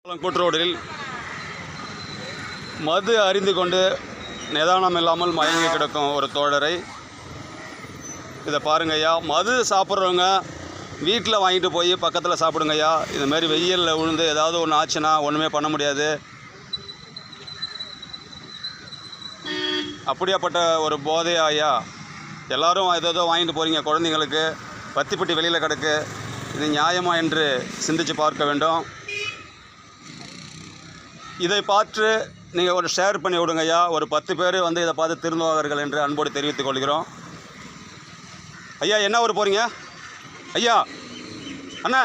கூட்டுரோடில் மது அறிந்து கொண்டு நிதானம் இல்லாமல் மயங்கி கிடக்கும் ஒரு தோழரை இதை பாருங்கய்யா. மது சாப்பிட்றவங்க வீட்டில் வாங்கிட்டு போய் பக்கத்தில் சாப்பிடுங்கய்யா. இதுமாரி வெயிலில் விழுந்து ஏதாவது ஒன்று ஆச்சுன்னா ஒன்றுமே பண்ண முடியாது. அப்படியாப்பட்ட ஒரு போதையா ஐயா. எல்லோரும் ஏதோ வாங்கிட்டு போகிறீங்க குழந்தைங்களுக்கு. பத்திப்பட்டி வெளியில் கிடக்கு. இது நியாயமா என்று சிந்தித்து பார்க்க வேண்டும். இதை பார்த்து நீங்கள் ஒரு ஷேர் பண்ணி விடுங்க ஐயா. ஒரு 10 பேர் வந்து இதை பார்த்து திருந்துவார்கள் என்று அன்போடு தெரிவித்துக் கொள்கிறோம். ஐயா என்ன ஊர் போகிறீங்க ஐயா? அண்ணா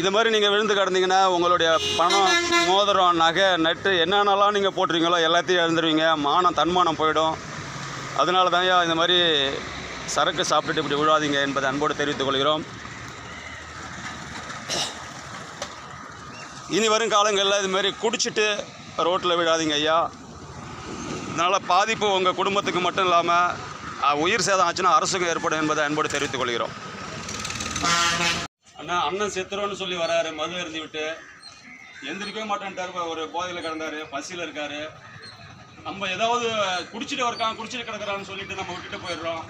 இது மாதிரி நீங்கள் விழுந்து கிடந்தீங்கன்னா உங்களுடைய பணம், மோதிரம், நகை, நட்டு என்னென்னலாம் நீங்கள் போட்டுருவீங்களோ எல்லாத்தையும் இழந்துருவீங்க. தன்மானம் போயிடும். அதனால தான் ஐயா இந்த மாதிரி சரக்கு சாப்பிட்டுட்டு இப்படி விழாதீங்க என்பதை அன்போடு தெரிவித்துக் கொள்கிறோம். இனி வரும் காலங்களில் இதுமாரி குடிச்சிட்டு ரோட்டில் விழாதீங்க ஐயா. இதனால் பாதிப்பு உங்கள் குடும்பத்துக்கு மட்டும் இல்லாமல் உயிர் சேதம் ஆச்சுன்னா அரசுக்கும் ஏற்படும் என்பதை அன்போடு தெரிவித்துக் கொள்கிறோம். அண்ணன் செத்துறோன்னு சொல்லி வராரு. மது அருந்தி விட்டு எந்திரிக்கவே மாட்டேன்ட்டார். ஒரு போதையில் கிடந்தார், பசியில் இருக்கார். நம்ம ஏதாவது குடிச்சிட்டு கிடக்கிறான்னு சொல்லிட்டு நம்ம விட்டுட்டு போயிடுறோம்.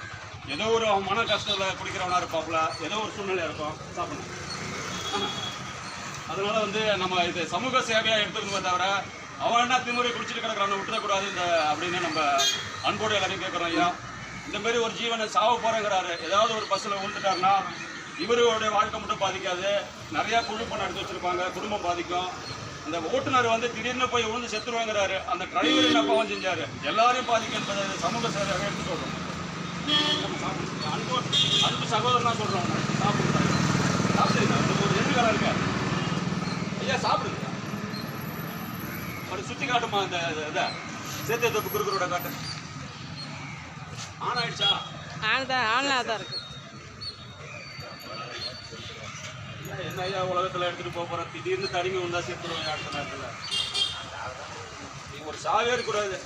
ஏதோ ஒரு மன கஷ்டத்தில் குடிக்கிறவனா இருப்பாப்புல, ஏதோ ஒரு சூழ்நிலையாக இருக்கும், சாப்பிடணும். அதனால் வந்து நம்ம இது சமூக சேவையாக எடுத்துக்கணுமே தவிர அவன் என்ன திமுறை குடிச்சிட்டு கிடக்கிறான்னு விட்டுறக்கூடாது அப்படின்னு நம்ம அன்போடு எல்லாரையும் கேட்குறோம் ஐயா. இந்தமாரி ஒரு ஜீவனை சாவ போகிறேங்கிறாரு. ஏதாவது ஒரு பஸ்ஸில் விழுந்துட்டாருன்னா இவருடைய வாழ்க்கை மட்டும் பாதிக்காது. நிறையா குழுப்பணம் எடுத்து வச்சுருப்பாங்க, குடும்பம் பாதிக்கும். அந்த ஓட்டுநர் வந்து திடீர்னு போய் விழுந்து செத்துருவாங்கிறாரு. அந்த டிரைவர் என்ன பாவம் செஞ்சார், எல்லாரையும் பாதிக்கும் என்பதை சமூக சேவையாக எடுத்து சொல்கிறோம். அன்பு சகோதரனா சொல்கிறோம். சாப்பிடுங்க. ஒரு எதிர்காலம் இருக்காரு ஐயா. சாப்பிடுங்க. ஒரு சுற்றி காட்டுமா இந்த இதை சேர்த்து தொப்பு குறுக்குறோட காட்டு. ஆன் ஆயிடுச்சா? ஆன்லாம் தான் இருக்கு. என்ன ஐயா உலகத்தில் எடுத்துகிட்டு போகிறோம். திடீர்னு தடிமை வந்தால் சேர்த்துருவோம் அடுத்த நேரத்தில். நீங்கள் ஒரு சாவே இருக்கக்கூடாது.